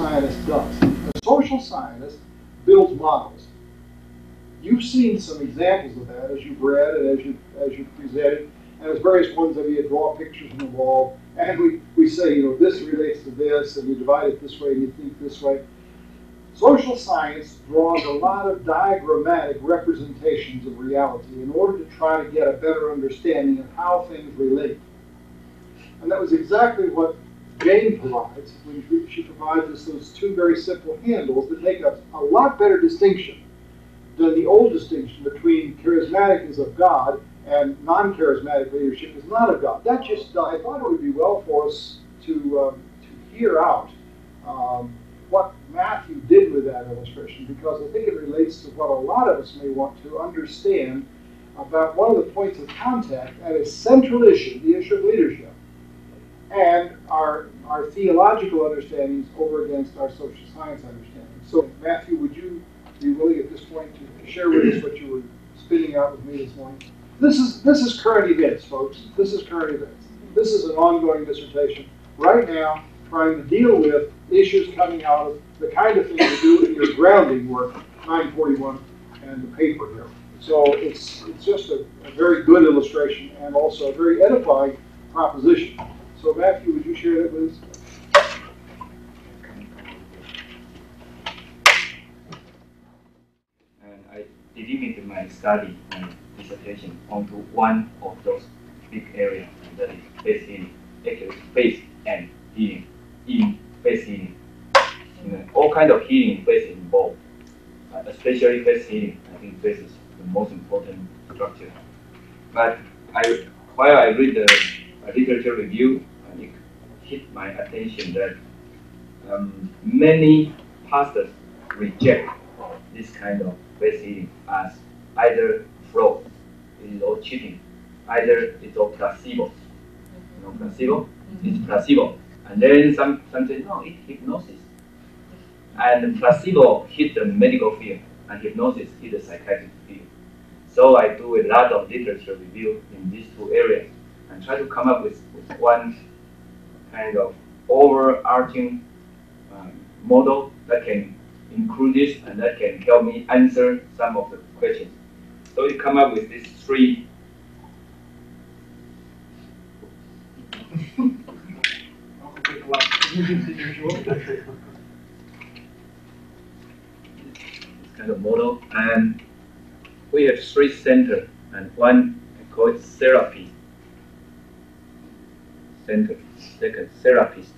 scientist does. A social scientist builds models. You've seen some examples of that as you've read and as you've presented, and there's various ones that you draw pictures on the wall, and we say, you know, this relates to this, and you divide it this way, and you think this way. Social science draws a lot of diagrammatic representations of reality in order to try to get a better understanding of how things relate. And that was exactly what Jane provides when she provides us those two very simple handles that make a lot better distinction than the old distinction between charismatic is of God and non-charismatic leadership is not of God. That just, I thought it would be well for us to hear out what Matthew did with that illustration, because I think it relates to what a lot of us may want to understand about one of the points of contact at a central issue, the issue of leadership, and our theological understandings over against our social science understandings. So, Matthew, would you be willing at this point to share with us what you were spinning out with me this morning? This is current events, folks. This is current events. This is an ongoing dissertation right now, trying to deal with issues coming out of the kind of thing you do in your grounding work, 941 and the paper here. So it's just a very good illustration and also a very edifying proposition. So Matthew, would you share that with us? And I delimited my study and dissertation onto one of those big areas, and that is face healing. Actually, face and healing. In face healing. All kind of healing face involved, especially face healing. I think face is the most important structure. But while I read the literature review, it hit my attention that many pastors reject this kind of face healing as either fraud, it is all cheating, either it's all placebo. You know, placebo? It's placebo. And then some say, no, it's hypnosis. And placebo hit the medical field, and hypnosis hit the psychiatric field. So I do a lot of literature review in these two areas and try to come up with one kind of overarching model that can include this and that can help me answer some of the questions. So we come up with these three kind of model, and we have three centers, and one I call it therapy center, second therapist,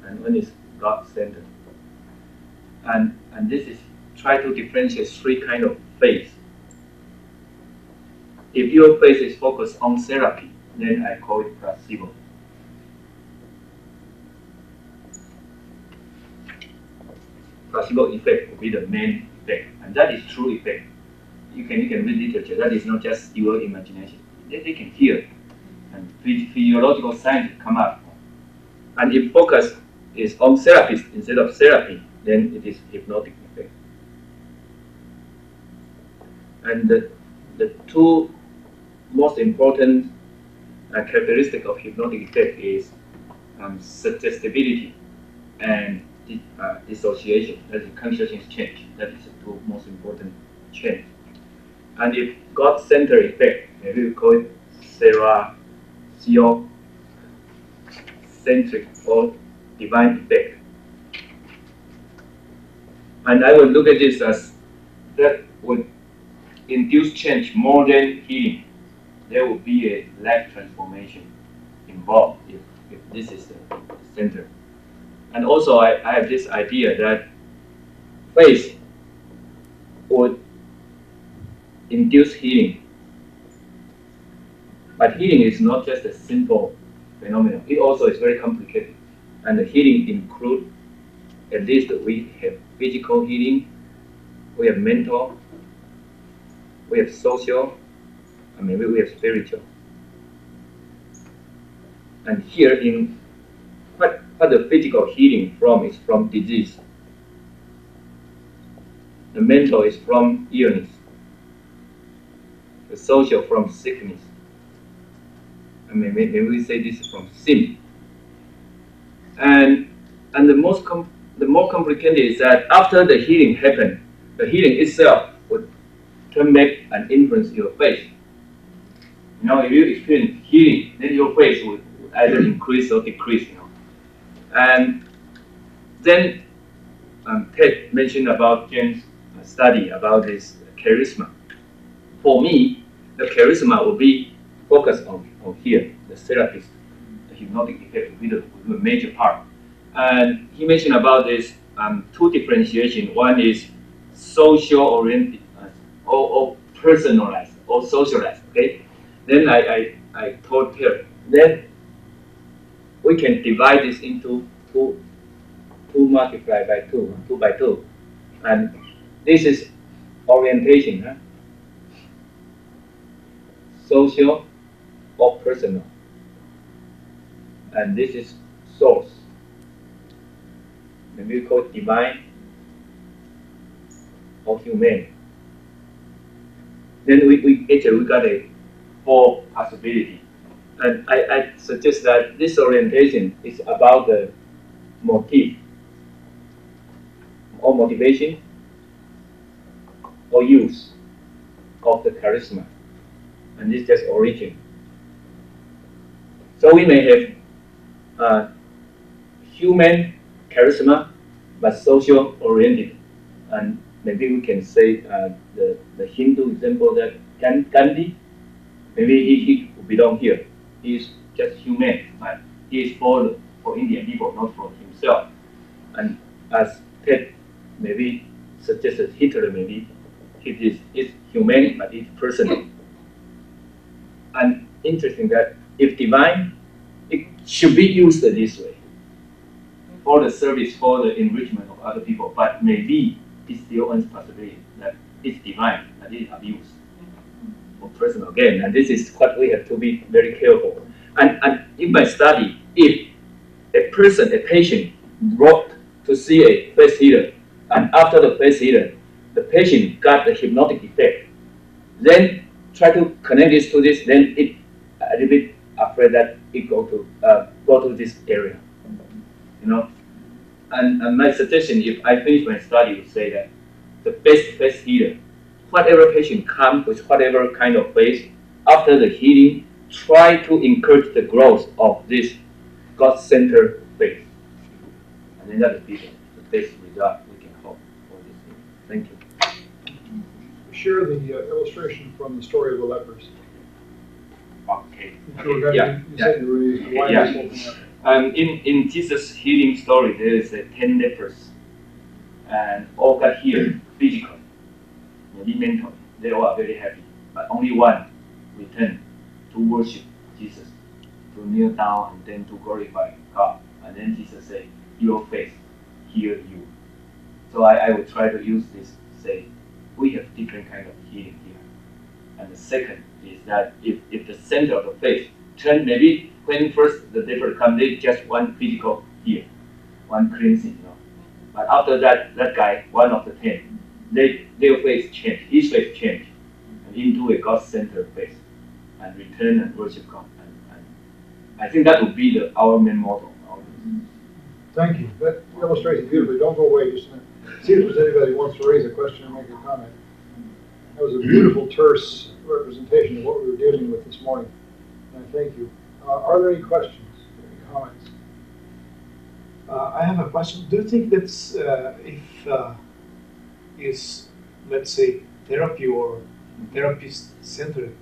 and one is God center, and this is try to differentiate three kind of faith. If your faith is focused on therapy, then I call it placebo. Placebo effect will be the main effect, and that is true effect. You can read literature. That is not just your imagination. They can hear, and physiological science come up. And if focus is on therapist instead of therapy, then it is hypnotic effect. And the two most important characteristic of hypnotic effect is suggestibility and dissociation. That is consciousness change. That is the two most important change. And if God-centered effect, maybe we call it theocentric or divine effect. And I will look at this as that would induce change more than healing. There will be a life transformation involved if this is the center. And also I have this idea that faith would induce healing. But healing is not just a simple phenomenon. It also is very complicated. And the healing includes, at least we have physical healing, we have mental, we have social, and maybe we have spiritual. And here in what the physical healing from is from disease. The mental is from illness. The social from sickness. I mean, maybe we say this is from sin. And the more complicated is that after the healing happened, the healing itself would turn back and influence your face. You know, if you experience healing, then your face would either increase or decrease. You know, and then Ted mentioned about James' study about this charisma. For me, the charisma will be focused on here, the therapist, the hypnotic effect will be the major part. And he mentioned about this two differentiation. One is social oriented or personalized or socialized. Okay. Then I told her then we can divide this into two multiplied by 2 by 2, and this is orientation, huh? Social or personal, and this is source. Maybe we call it divine or humane. Then we got a four possibility, and I suggest that this orientation is about the motive or motivation or use of the charisma, and this is just origin. So we may have human charisma, but social oriented, and maybe we can say the Hindu example that Gandhi, maybe he belong here. He is just human, but he is for Indian people, not for himself. And as Ted maybe suggested, Hitler maybe it is human, but it's personal. And interesting that if divine, it should be used this way for the service, for the enrichment of other people, but maybe it's still one possibility that it's divine, but it's abused for personal gain. And this is what we have to be very careful. And in my study, if a patient brought to see a face healer, and after the face healer, the patient got the hypnotic effect, then try to connect this to this, then it a little bit afraid that it go to this area, you know. And my suggestion, if I finish my study, would say that the best face healer, whatever patient comes with whatever kind of face, after the healing, try to encourage the growth of this God-centered faith, and then that will be the best result we can hope for this thing. Thank you. Share the illustration from the story of the lepers. Okay. In Jesus' healing story, there is 10 lepers, and all got healed physically, maybe mentally. They all are very happy, but only one returned to worship Jesus, to kneel down and then to glorify God. And then Jesus said, "Your faith heal you." So I will try to use this to say, we have different kind of healing here. And the second is that if the center of the faith turn, maybe when first the leper come, they just one physical heal, one cleansing, you know. But after that guy, one of the 10, their faith changed, his faith changed, and into a God-centered faith, and return and worship God. And I think that would be our main model. Thank you. That illustrates it beautifully. Don't go away just a minute. See if there's anybody who wants to raise a question or make a comment. That was a beautiful, terse representation of what we were dealing with this morning. And I thank you. Are there any questions, any comments? I have a question. Do you think that is, let's say, therapy or therapist-centered,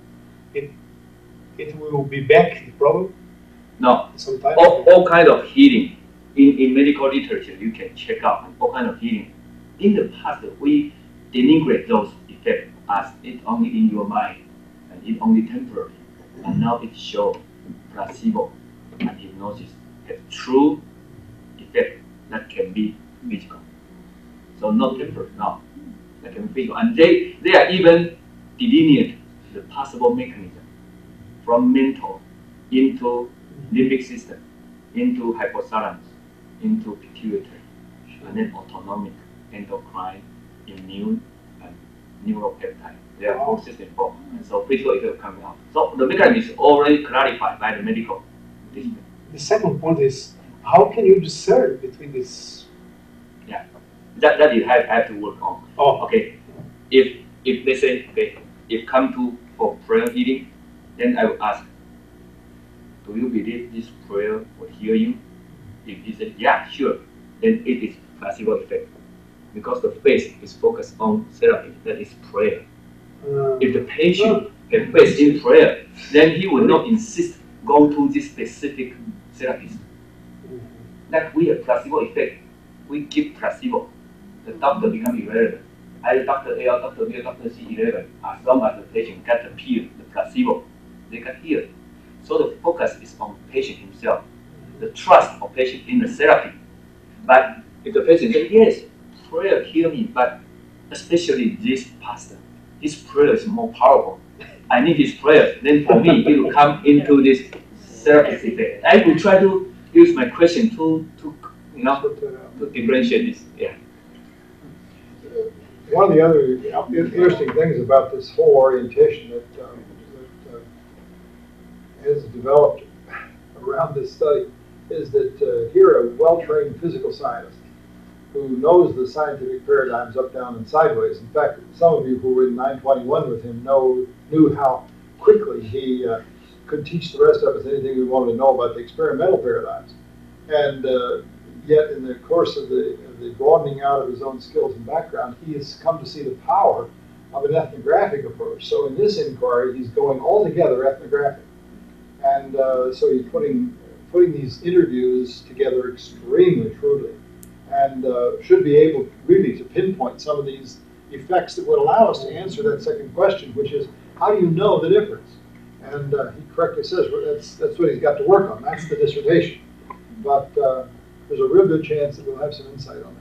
it will be back the problem? No. Sometime? All kind of healing. In medical literature, you can check out all kind of healing. In the past, we denigrate those effects as it only in your mind and it only temporary. And now it shows placebo and hypnosis have true effect that can be physical. So not temporary now, that can be physical. And they are even delineate the possible mechanism from mental into limbic system, into hypothalamus, into pituitary, and then autonomic, endocrine, immune, and neuropeptide. There are forces involved, and so physical effect coming out. So the mechanism is already clarified by the medical discipline. The second point is, how can you discern between this? Yeah, that you have to work on. Oh, okay. If they say, okay, if come to for prayer healing, then I will ask, do you believe this prayer will heal you? If he said, yeah, sure, then it is placebo effect. Because the faith is focused on therapy, that is prayer. If the patient has faith in prayer, then he will not insist go to this specific therapist. Like we have placebo effect, we give placebo. The doctor becomes irrelevant. Either Dr. A or Dr. B or Dr. C irrelevant. As long as the patient got the pill, the placebo, they got healed. So the focus is on patient himself, the trust of patient in the therapy. But if the patient says, yes, prayer heal me, but especially this pastor, his prayer is more powerful. I need his prayer. Then for me, it will come into this therapist effect. I will try to use my question to differentiate this. Yeah. One of the other interesting things about this whole orientation that has developed around this study is that here a well-trained physical scientist who knows the scientific paradigms up, down, and sideways. In fact, some of you who were in 921 with him knew how quickly he could teach the rest of us anything we wanted to know about the experimental paradigms. And yet, in the course of the broadening out of his own skills and background, he has come to see the power of an ethnographic approach. So in this inquiry, he's going altogether ethnographic. And so he's putting these interviews together extremely shrewdly, and should be able really to pinpoint some of these effects that would allow us to answer that second question, which is, how do you know the difference? And he correctly says, well, that's what he's got to work on. That's the dissertation. But there's a real good chance that we'll have some insight on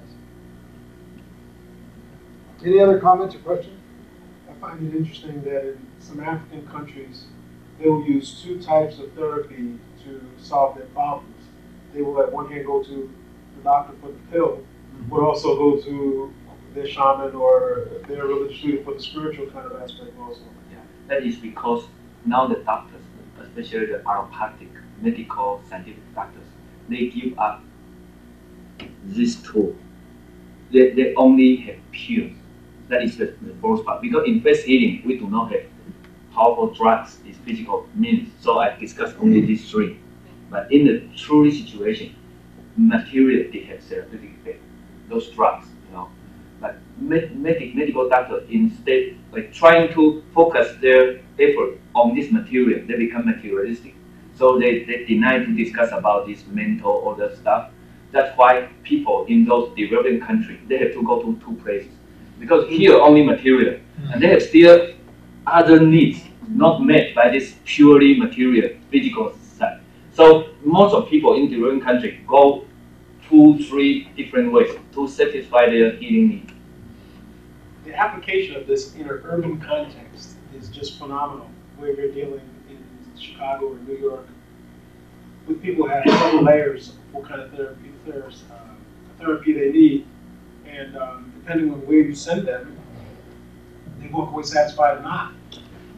this. Any other comments or questions? I find it interesting that in some African countries, they will use two types of therapy to solve their problems. They will at one hand go to the doctor for the pill, but also go to their shaman or their religious leader for the spiritual kind of aspect also. Yeah, that is because now the doctors, especially the allopathic, medical, scientific doctors, they give up this tool. They only have pills. That is the first part. Because in faith healing, we do not have powerful drugs, is physical means. So I discussed only these three. But in the true situation, material they have therapeutic effect. Those drugs, But medical doctor, instead like trying to focus their effort on this material, they become materialistic. So they deny to discuss about this mental or the stuff. That's why people in those developing countries, they have to go to two places. Because here only material, and they have still other needs not met by this purely material, physical side. So most of people in developing countries go 2-3 different ways to satisfy their healing needs. The application of this in an urban context is just phenomenal, where you're dealing in Chicago or New York with people who have several layers of what kind of therapy they need, and depending on where you send them, they walk away satisfied or not.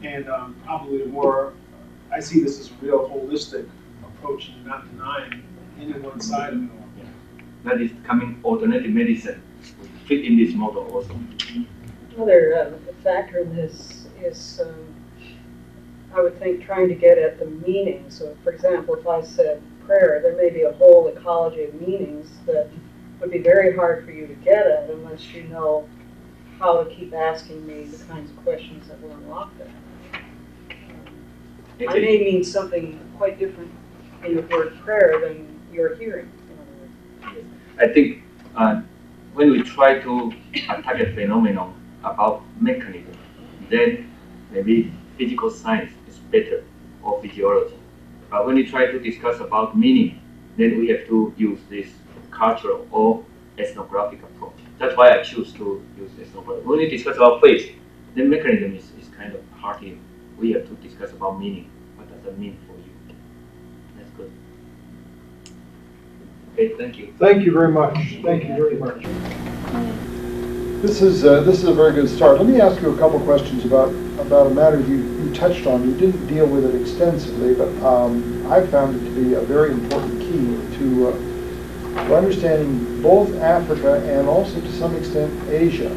And probably more, I see this as a real holistic approach and not denying any one side of it all. Yeah. That is coming alternative medicine, fit in this model also. Another factor in this is, I would think, trying to get at the meaning. So, for example, if I said prayer, there may be a whole ecology of meanings that would be very hard for you to get at unless you know how to keep asking me the kinds of questions that will unlock that. I may mean something quite different in the word prayer than you're hearing. I think when we try to attack a phenomenon about mechanism, then maybe physical science is better, or physiology. But when we try to discuss about meaning, then we have to use this cultural or ethnographic approach. That's why I choose to use ethnographic. When we discuss about faith, then mechanism is kind of hard here. We have to discuss about meaning. What does that mean for you? That's good. Okay, thank you. Thank you very much. Thank you very much. This is a very good start. Let me ask you a couple questions about a matter you touched on. You didn't deal with it extensively, but I found it to be a very important key to understanding both Africa and also to some extent Asia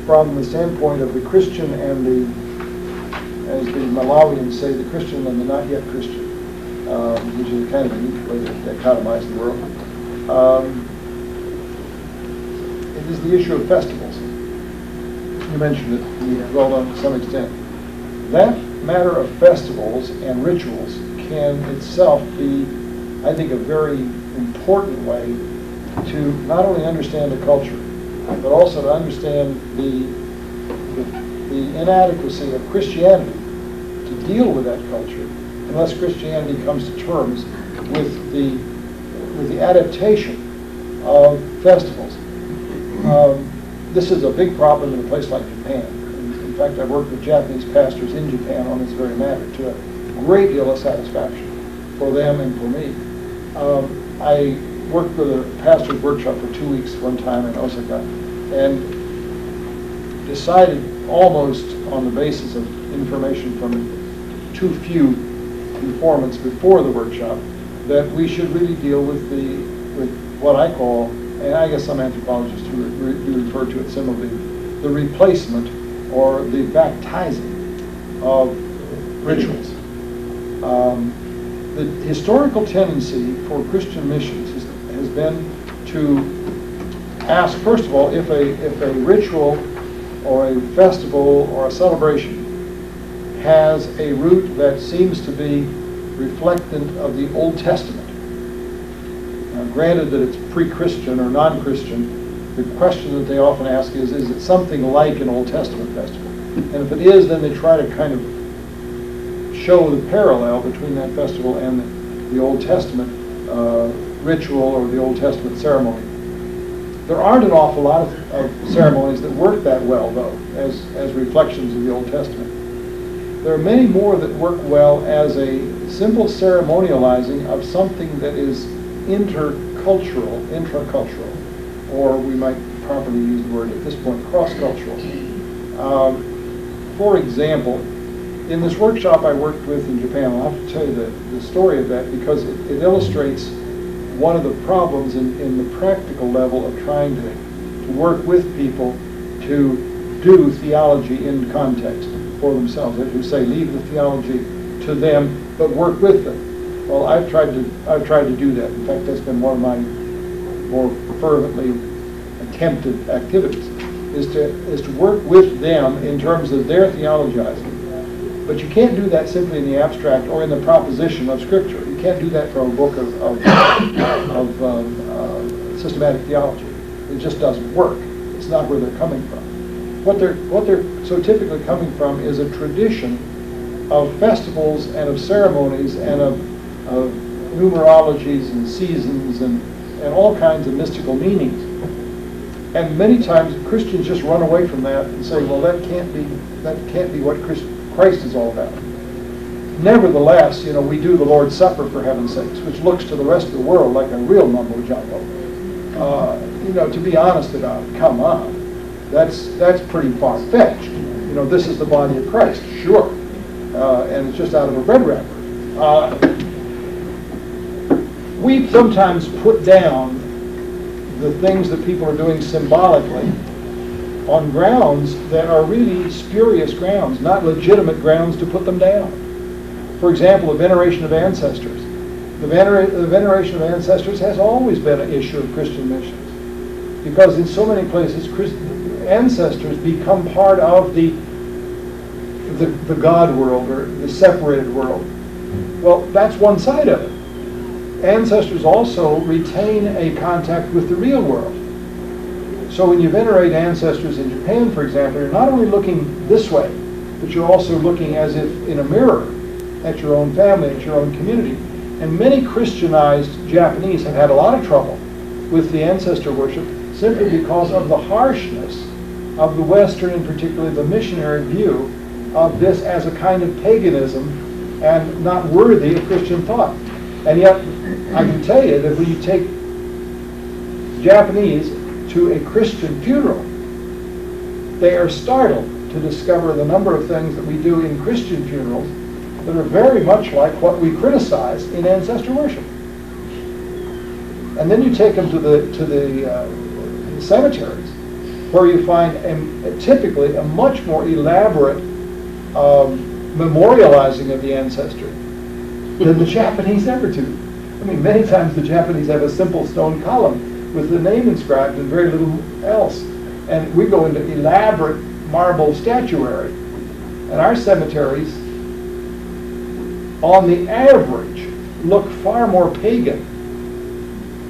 from the standpoint of the Christian and the, as the Malawians say, the Christian and the not yet Christian, which is kind of a neat way to dichotomize the world. It is the issue of festivals. You mentioned it, you dwelled on it to some extent. That matter of festivals and rituals can itself be, I think, a very important way to not only understand a culture, but also to understand the inadequacy of Christianity to deal with that culture, unless Christianity comes to terms with the adaptation of festivals. This is a big problem in a place like Japan. In fact, I've worked with Japanese pastors in Japan on this very matter to a great deal of satisfaction for them and for me. I worked with a pastor's workshop for 2 weeks one time in Osaka and decided almost on the basis of information from too few informants before the workshop that we should really deal with what I call, and I guess some anthropologists do refer to it similarly, the replacement or the baptizing of rituals. The historical tendency for Christian missions has been to ask, first of all, if a ritual or a festival or a celebration has a root that seems to be reflectant of the Old Testament. Now, granted that it's pre-Christian or non-Christian, the question that they often ask is it something like an Old Testament festival? And if it is, then they try to kind of show the parallel between that festival and the Old Testament ritual or the Old Testament ceremony. There aren't an awful lot of ceremonies that work that well, though, as reflections of the Old Testament. There are many more that work well as a simple ceremonializing of something that is intracultural, or we might properly use the word at this point, cross-cultural. For example, in this workshop I worked with in Japan, I'll have to tell you the story of that because it illustrates one of the problems in the practical level of trying to work with people to do theology in context for themselves. As you say, leave the theology to them, but work with them. Well, I've tried to do that. In fact, that's been one of my more fervently attempted activities, is to work with them in terms of their theologizing. But you can't do that simply in the abstract or in the proposition of Scripture. You can't do that from a book of systematic theology. It just doesn't work. It's not where they're coming from. What they're so typically coming from is a tradition of festivals and of ceremonies and of numerologies and seasons and all kinds of mystical meanings. And many times Christians just run away from that and say, well, that can't be what Christ is all about. Nevertheless, we do the Lord's Supper, for heaven's sakes, which looks to the rest of the world like a real mumbo jumbo. To be honest about it, come on. That's pretty far-fetched. This is the body of Christ, sure. And it's just out of a bread wrapper. We sometimes put down the things that people are doing symbolically on grounds that are really spurious grounds, not legitimate grounds to put them down. For example, the veneration of ancestors. The veneration of ancestors has always been an issue of Christian missions, because in so many places, ancestors become part of the God world or the separated world. Well, that's one side of it. Ancestors also retain a contact with the real world. So when you venerate ancestors in Japan, for example, you're not only looking this way, but you're also looking as if in a mirror at your own family, at your own community. And many Christianized Japanese have had a lot of trouble with the ancestor worship simply because of the harshness of the Western, and particularly the missionary view of this as a kind of paganism and not worthy of Christian thought. And yet, I can tell you that when you take Japanese to a Christian funeral, they are startled to discover the number of things that we do in Christian funerals that are very much like what we criticize in ancestor worship. And then you take them to the cemeteries, where you find typically a much more elaborate memorializing of the ancestry than the Japanese ever do. I mean, many times the Japanese have a simple stone column with the name inscribed and very little else. And we go into elaborate marble statuary. And our cemeteries, on the average, look far more pagan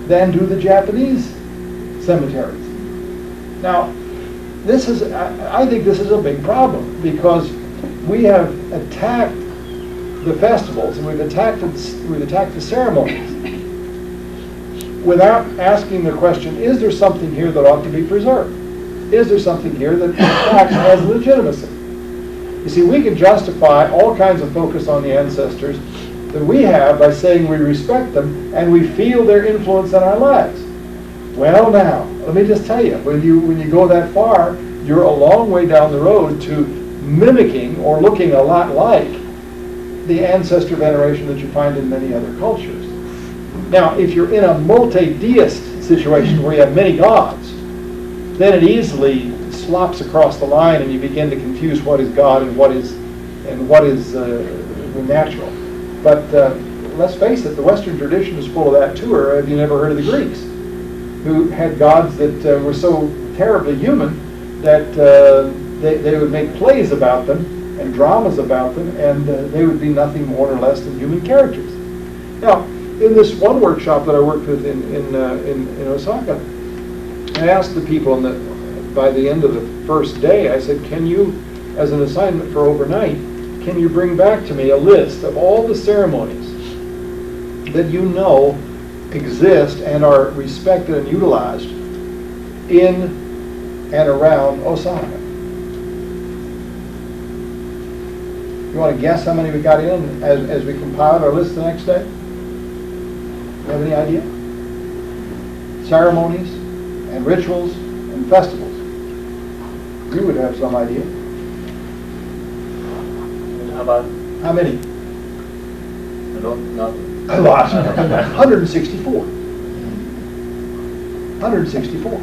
than do the Japanese cemeteries. Now, this is, I think this is a big problem, because we have attacked the festivals and we've attacked the ceremonies without asking the question, is there something here that ought to be preserved? Is there something here that in fact has legitimacy? You see, we can justify all kinds of focus on the ancestors that we have by saying we respect them and we feel their influence in our lives. Well now, let me just tell you, when you go that far, you're a long way down the road to mimicking or looking a lot like the ancestor veneration that you find in many other cultures. Now, if you're in a multi-deist situation where you have many gods, then it easily slops across the line and you begin to confuse what is God and what is natural. But let's face it, the Western tradition is full of that too. Or have you never heard of the Greeks, who had gods that were so terribly human that they would make plays about them and dramas about them, and they would be nothing more or less than human characters. Now, in this one workshop that I worked with in Osaka, I asked the people by the end of the first day, I said, can you, as an assignment for overnight, can you bring back to me a list of all the ceremonies that you know exist and are respected and utilized in and around Osaka? You want to guess how many we got in as we compiled our list the next day? You have any idea? Ceremonies and rituals and festivals. You would have some idea. How about? How many? Not A lot. 164. 164.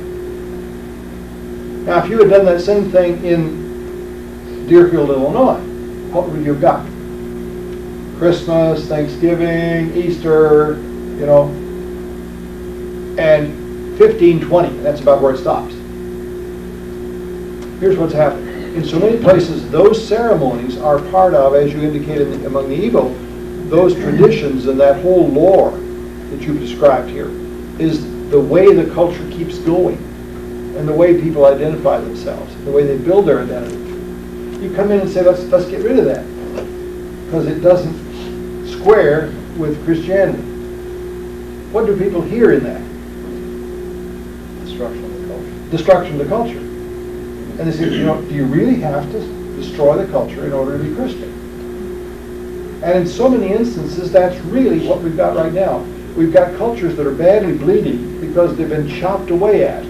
Now, if you had done that same thing in Deerfield, Illinois, what would you have got? Christmas, Thanksgiving, Easter, you know, and 15, 20. That's about where it stops. Here's what's happened. In so many places, those ceremonies are part of, as you indicated among the Igbo, those traditions and that whole lore that you've described here is the way the culture keeps going and the way people identify themselves, the way they build their identity. You come in and say, let's get rid of that, because it doesn't square with Christianity. What do people hear in that? destruction of the culture. Destruction of the culture. And they say, you know, do you really have to destroy the culture in order to be Christian? And in so many instances, that's really what we've got right now. We've got cultures that are badly bleeding because they've been chopped away at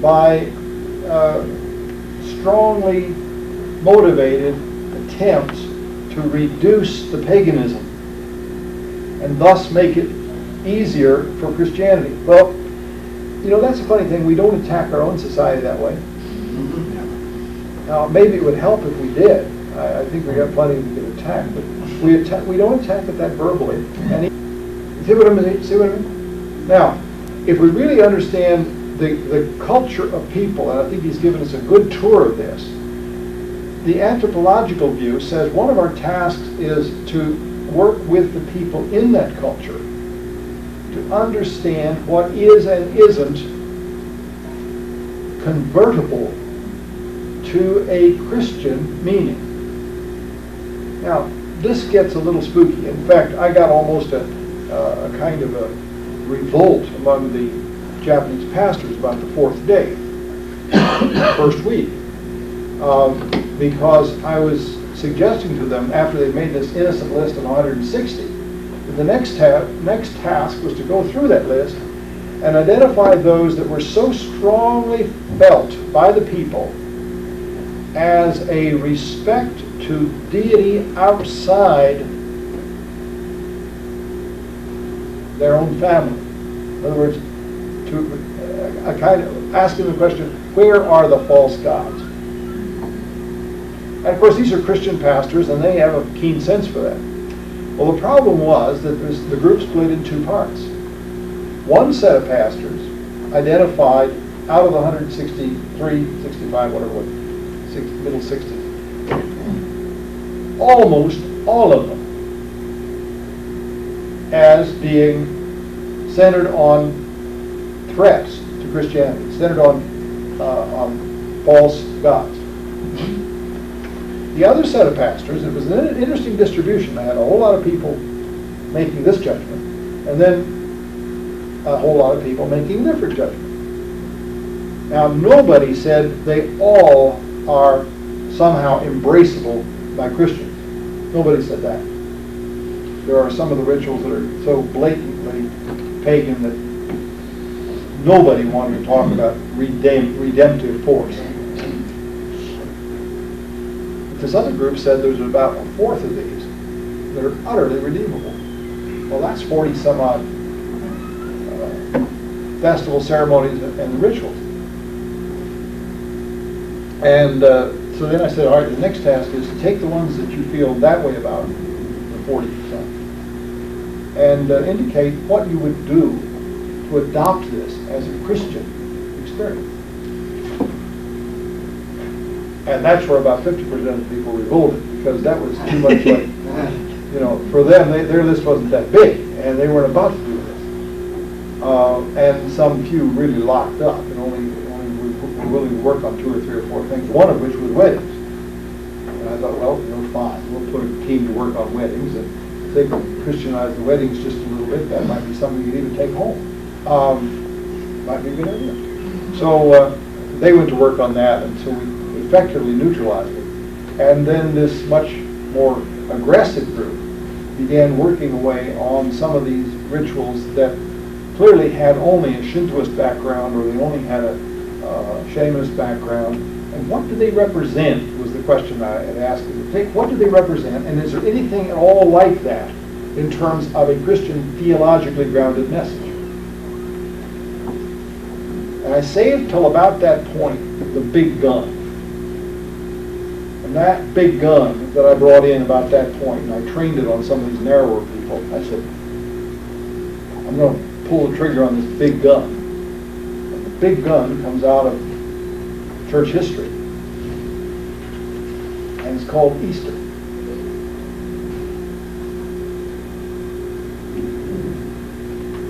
by strongly motivated attempts to reduce the paganism and thus make it easier for Christianity. Well, you know, that's a funny thing. We don't attack our own society that way. Now, maybe it would help if we did. I think we got plenty to get attacked, but we don't attack it that verbally. And see what I mean? Now, if we really understand the culture of people, and I think he's given us a good tour of this, the anthropological view says one of our tasks is to work with the people in that culture to understand what is and isn't convertible to a Christian meaning. Now, this gets a little spooky. In fact, I got almost a kind of a revolt among the Japanese pastors about the fourth day, first week, because I was suggesting to them, after they made this innocent list of 160, that the next task was to go through that list and identify those that were so strongly felt by the people as a respect to deity outside their own family. In other words, to a kind of asking the question, where are the false gods? And of course, these are Christian pastors, and they have a keen sense for that. Well, the problem was that the group split in two parts. One set of pastors identified out of the 163, 65, whatever it was, middle 60s, almost all of them as being centered on threats to Christianity, centered on false gods. The other set of pastors, it was an interesting distribution. I had a whole lot of people making this judgment, and then a whole lot of people making different judgments. Now, nobody said they all are somehow embraceable by Christians. Nobody said that. There are some of the rituals that are so blatantly pagan that nobody wanted to talk about redemptive force. This other group said there's about a fourth of these that are utterly redeemable. Well, that's 40 some odd festival ceremonies and rituals. And so then I said, all right, the next task is to take the ones that you feel that way about, the 40%, and indicate what you would do to adopt this as a Christian experience. And that's where about 50% of the people revolted, because that was too much like, you know, for them, their list wasn't that big, and they weren't about to do this. And some few really locked up and only were willing to work on 2 or 3 or 4 things, one of which was weddings. And I thought, well, you know, fine, we'll put a team to work on weddings, and if they could Christianize the weddings just a little bit, that might be something you could even take home. Might be a good idea. So they went to work on that, and so we effectively neutralized it. And then this much more aggressive group began working away on some of these rituals that clearly had only a Shintoist background, or they only had a shamanist background. And what do they represent was the question I had asked them. What do they represent, and is there anything at all like that in terms of a Christian theologically grounded message? And I saved till about that point the big gun. And that big gun that I brought in about that point, and I trained it on some of these narrower people, I said, I'm going to pull the trigger on this big gun. And the big gun comes out of church history. And it's called Easter.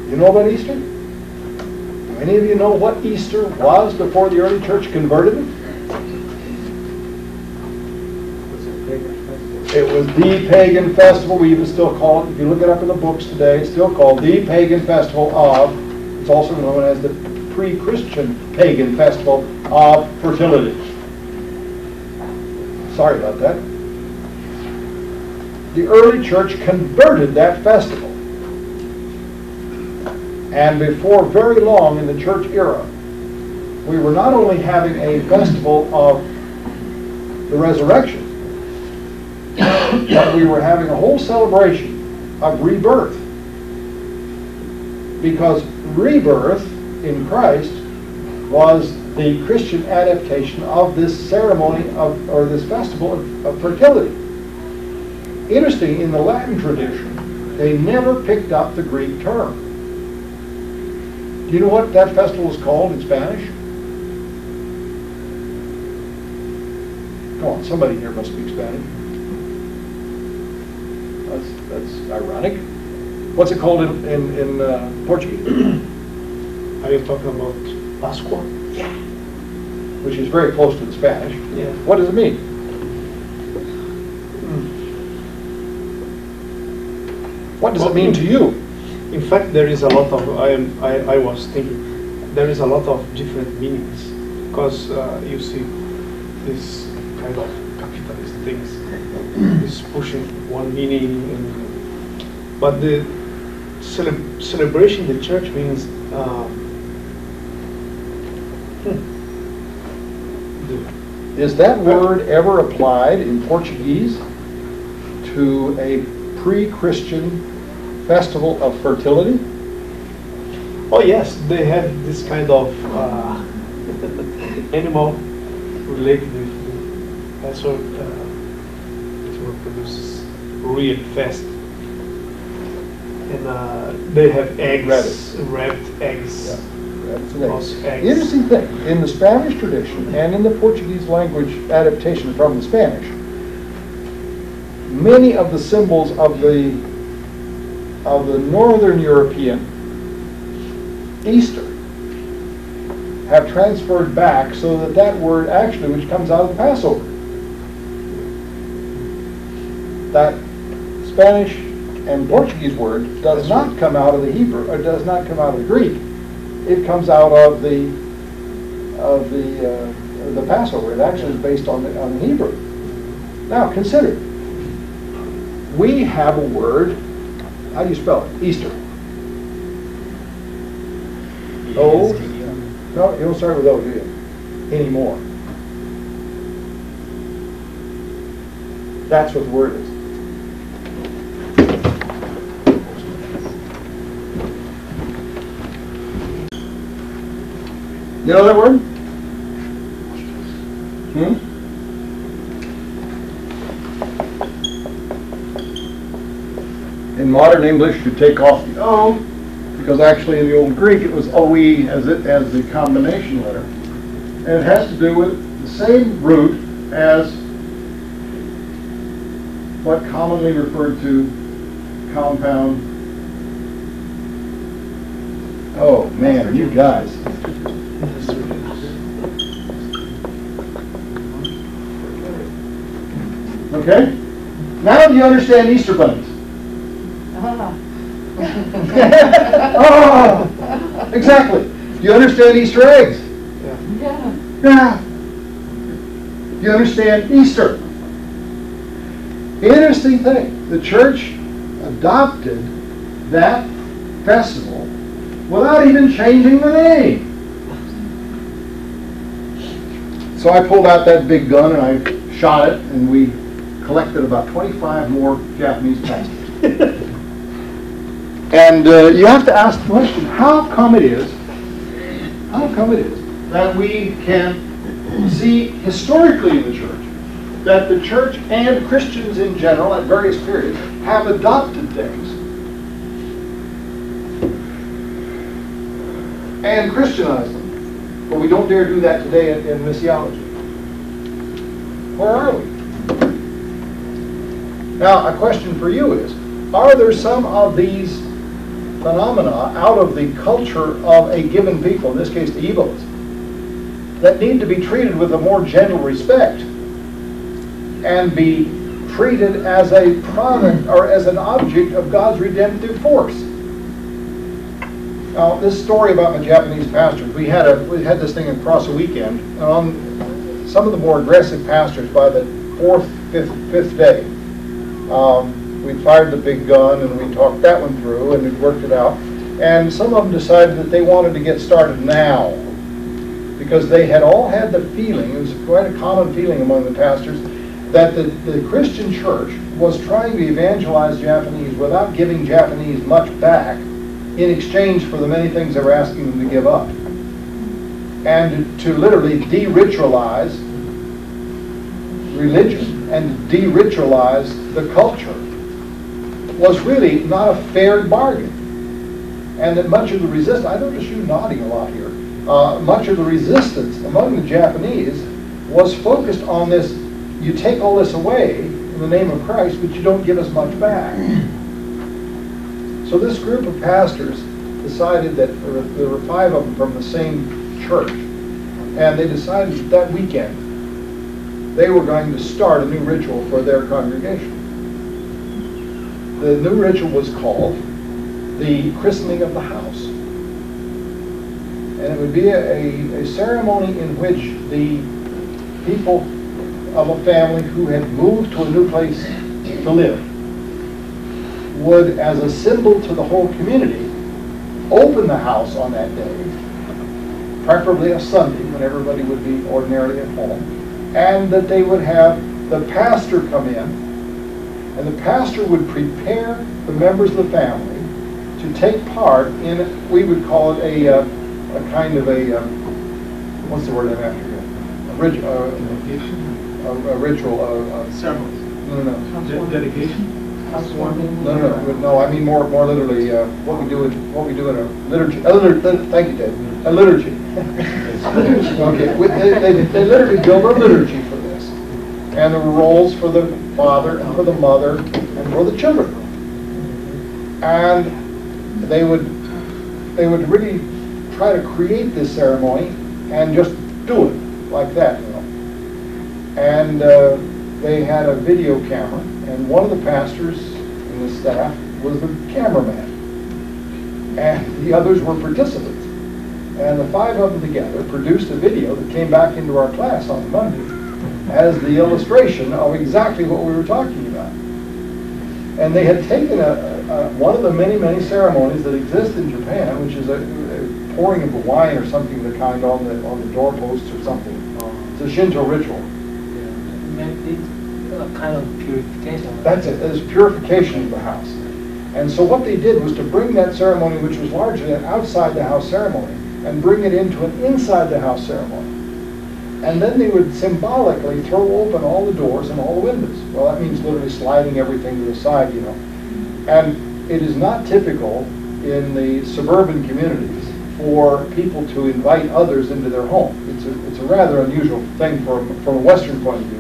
You know about Easter? Do any of you know what Easter was before the early church converted it? It was the pagan festival. We even still call it, if you look it up in the books today, it's still called the pagan festival of, it's also known as the pre-Christian pagan festival of fertility. Sorry about that. The early church converted that festival. And before very long in the church era, we were not only having a festival of the resurrection, but we were having a whole celebration of rebirth. Because rebirth in Christ was the Christian adaptation of this ceremony or this festival of fertility. Interesting, in the Latin tradition, they never picked up the Greek term. Do you know what that festival is called in Spanish? Come on, somebody here must speak Spanish. That's ironic. What's it called in Portuguese? Are you talking about Pascua? Yeah. Which is very close to the Spanish. Yeah. What does it mean? What does it mean to you? In fact, there is a lot of, I was thinking, there is a lot of different meanings. Because you see this kind of capitalist things is pushing one meaning, but the celebration in the church means is that word ever applied in Portuguese to a pre-Christian festival of fertility? Oh yes, they have this kind of animal related with the Passover produces real fast. And they have eggs, rabbit eggs. Yeah, rabbits and eggs. Also The eggs. interesting thing, in the Spanish tradition and in the Portuguese language adaptation from the Spanish, many of the symbols of the Northern European Easter have transferred back so that that word actually, which comes out of the Passover, that Spanish and Portuguese word does not come out of the Hebrew, or does not come out of the Greek. It comes out of the Passover. It actually is based on the Hebrew. Now consider, we have a word. How do you spell it? Easter. O. No, you don't start with O, do you? Anymore. That's what the word is. You know that word? In modern English, you take off the O, because actually in the old Greek it was OE as the combination letter. And it has to do with the same root as what commonly referred to compound. Oh man, you guys. Okay? Now do you understand Easter bunnies? Oh, exactly. Do you understand Easter eggs? Yeah. Do you understand Easter? Interesting thing. The church adopted that festival without even changing the name. So I pulled out that big gun and I shot it, and we collected about 25 more Japanese pastors. And you have to ask the question, how come it is that we can see historically in the church that the church and Christians in general at various periods have adopted things and Christianized them, but we don't dare do that today in missiology? Where are we? Now, a question for you is, are there some of these phenomena out of the culture of a given people, in this case the Evites, that need to be treated with a more gentle respect and be treated as a product or as an object of God's redemptive force? Now, this story about my Japanese pastors, we had this thing across a weekend, and on some of the more aggressive pastors, by the fifth day, we fired the big gun and we talked that one through and we worked it out. And some of them decided that they wanted to get started now because they had all had the feeling, it was quite a common feeling among the pastors, that the Christian church was trying to evangelize Japanese without giving Japanese much back in exchange for the many things they were asking them to give up. And to literally de-ritualize religion and de-ritualize the culture was really not a fair bargain. And that much of the resistance, I notice you nodding a lot here, much of the resistance among the Japanese was focused on this, you take all this away in the name of Christ, but you don't give us much back. So this group of pastors decided that, there were 5 of them from the same church, and they decided that weekend they were going to start a new ritual for their congregation. The new ritual was called the christening of the house. And it would be a ceremony in which the people of a family who had moved to a new place to live would, as a symbol to the whole community, open the house on that day, preferably a Sunday when everybody would be ordinarily at home, and that they would have the pastor come in, and the pastor would prepare the members of the family to take part in, we would call it a kind of a, what's the word I'm after here? A ritual, Ceremony. no. Dedication? No, I mean more literally, what we do in a liturgy, thank you, Dave, a liturgy. Okay, they literally build a liturgy for this. And there were roles for the father and for the mother and for the children. And they would really try to create this ceremony and just do it like that, you know. And they had a video camera, and one of the pastors in the staff was the cameraman. And the others were participants. And the 5 of them together produced a video that came back into our class on Monday as the illustration of exactly what we were talking about. And they had taken one of the many ceremonies that exist in Japan, which is a pouring of wine or something of the kind on the doorposts or something. It's a Shinto ritual. Kind of purification. That's it. It's purification of the house. And so what they did was to bring that ceremony, which was largely an outside the house ceremony, and bring it into an inside the house ceremony. And then they would symbolically throw open all the doors and all the windows. Well, that means literally sliding everything to the side, you know. And it is not typical in the suburban communities for people to invite others into their home. It's a rather unusual thing from a Western point of view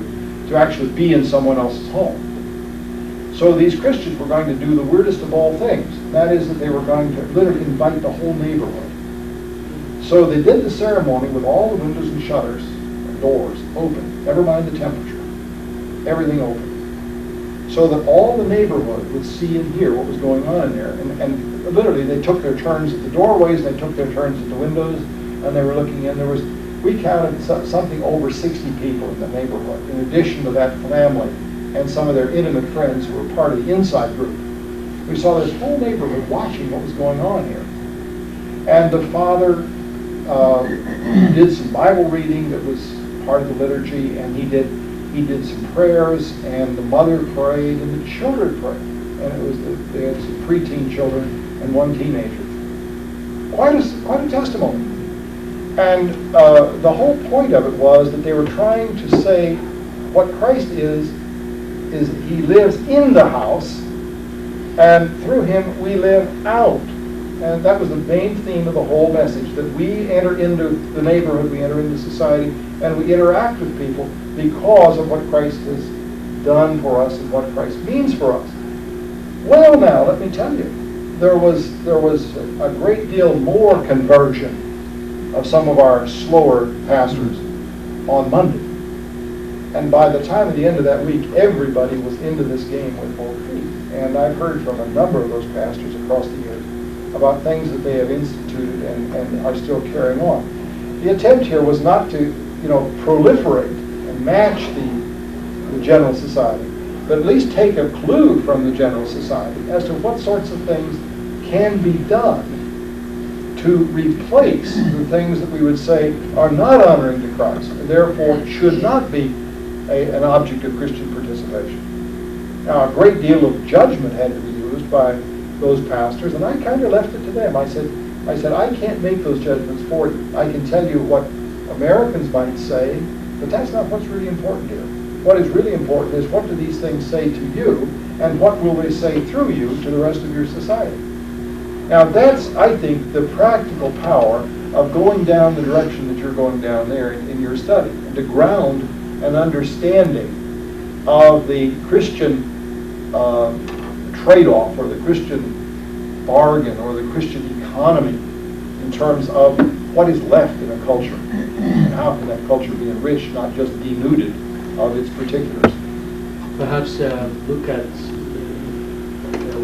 to actually be in someone else's home. So these Christians were going to do the weirdest of all things. That is that they were going to literally invite the whole neighborhood. So they did the ceremony with all the windows and shutters and doors open, never mind the temperature, everything open, so that all the neighborhood would see and hear what was going on in there. And literally they took their turns at the doorways, they took their turns at the windows, and they were looking in. We counted something over 60 people in the neighborhood, in addition to that family and some of their intimate friends who were part of the inside group. We saw this whole neighborhood watching what was going on here. And the father did some Bible reading that was part of the liturgy, and he did some prayers, and the mother prayed, and the children prayed. And they had some preteen children and one teenager. Quite a testimony. And the whole point of it was that they were trying to say what Christ is he lives in the house, and through him we live out. And that was the main theme of the whole message, that we enter into the neighborhood, we enter into society, and we interact with people because of what Christ has done for us and what Christ means for us. Well, now, let me tell you, there was a great deal more conversion of some of our slower pastors on Monday. And by the time at the end of that week, everybody was into this game with both feet. And I've heard from a number of those pastors across the years about things that they have instituted and are still carrying on. The attempt here was not to, proliferate and match the general society, but at least take a clue from the general society as to what sorts of things can be done to replace the things that we would say are not honoring to Christ, and therefore should not be an object of Christian participation. Now, a great deal of judgment had to be used by those pastors, and I kind of left it to them. I said, I can't make those judgments for you. I can tell you what Americans might say, but that's not what's really important here. What is really important is, what do these things say to you, and what will they say through you to the rest of your society? Now that's, I think, the practical power of going down the direction that you're going down there in your study, and to ground an understanding of the Christian trade-off, or the Christian bargain, or the Christian economy, in terms of what is left in a culture, and how can that culture be enriched, not just denuded of its particulars. Perhaps look at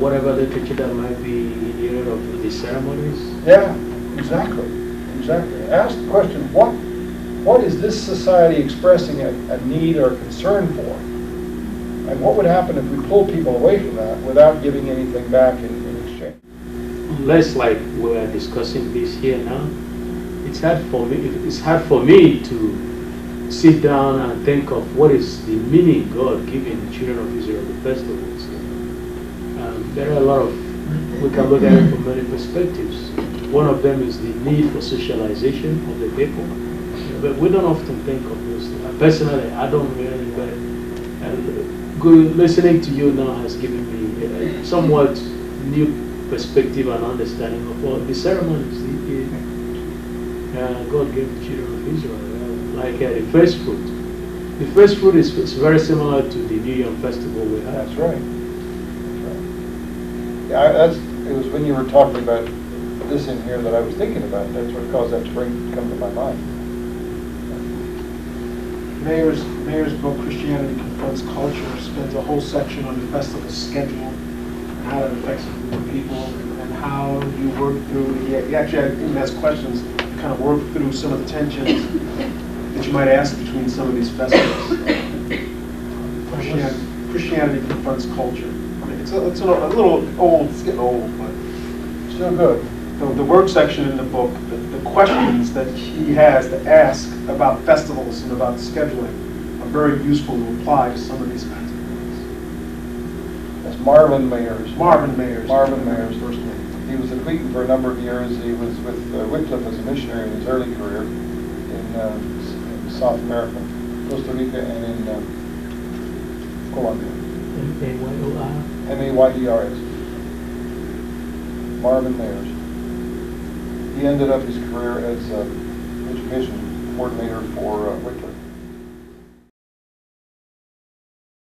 whatever literature that might be in the area of the ceremonies. Yeah, exactly. Ask the question, what is this society expressing a need or a concern for? And what would happen if we pull people away from that without giving anything back in exchange? Less like we are discussing this here now. It's hard for me to sit down and think of what is the meaning God giving the children of Israel the festivals. There are a lot of we can look at it from many perspectives. One of them is the need for socialization of the people, but we don't often think of this. Personally, I don't really, but good listening to you now has given me a somewhat new perspective and understanding of all the ceremonies God gave the children of Israel, like the first fruit. The first fruit is very similar to the New Year festival we have. That's right. Yeah, it was when you were talking about this in here that I was thinking about. That's what caused that to come to my mind. Mayer's book, Christianity Confronts Culture, spends a whole section on the festival schedule and how it affects a group of people and how you work through. He actually even has questions to kind of work through some of the tensions that you might ask between some of these festivals. Christianity Confronts Culture. I mean, it's a little old. It's getting old, but Still good. the work section in the book, the questions that he has to ask about festivals and about scheduling are very useful to apply to some of these kinds of things. That's Marvin Mayers. Marvin Mayers. First name. He was at Wheaton for a number of years. He was with Wycliffe as a missionary in his early career in South America, Costa Rica, and in Colombia. Mayers. Marvin Mayers. He ended up his career as education coordinator for Wycliffe.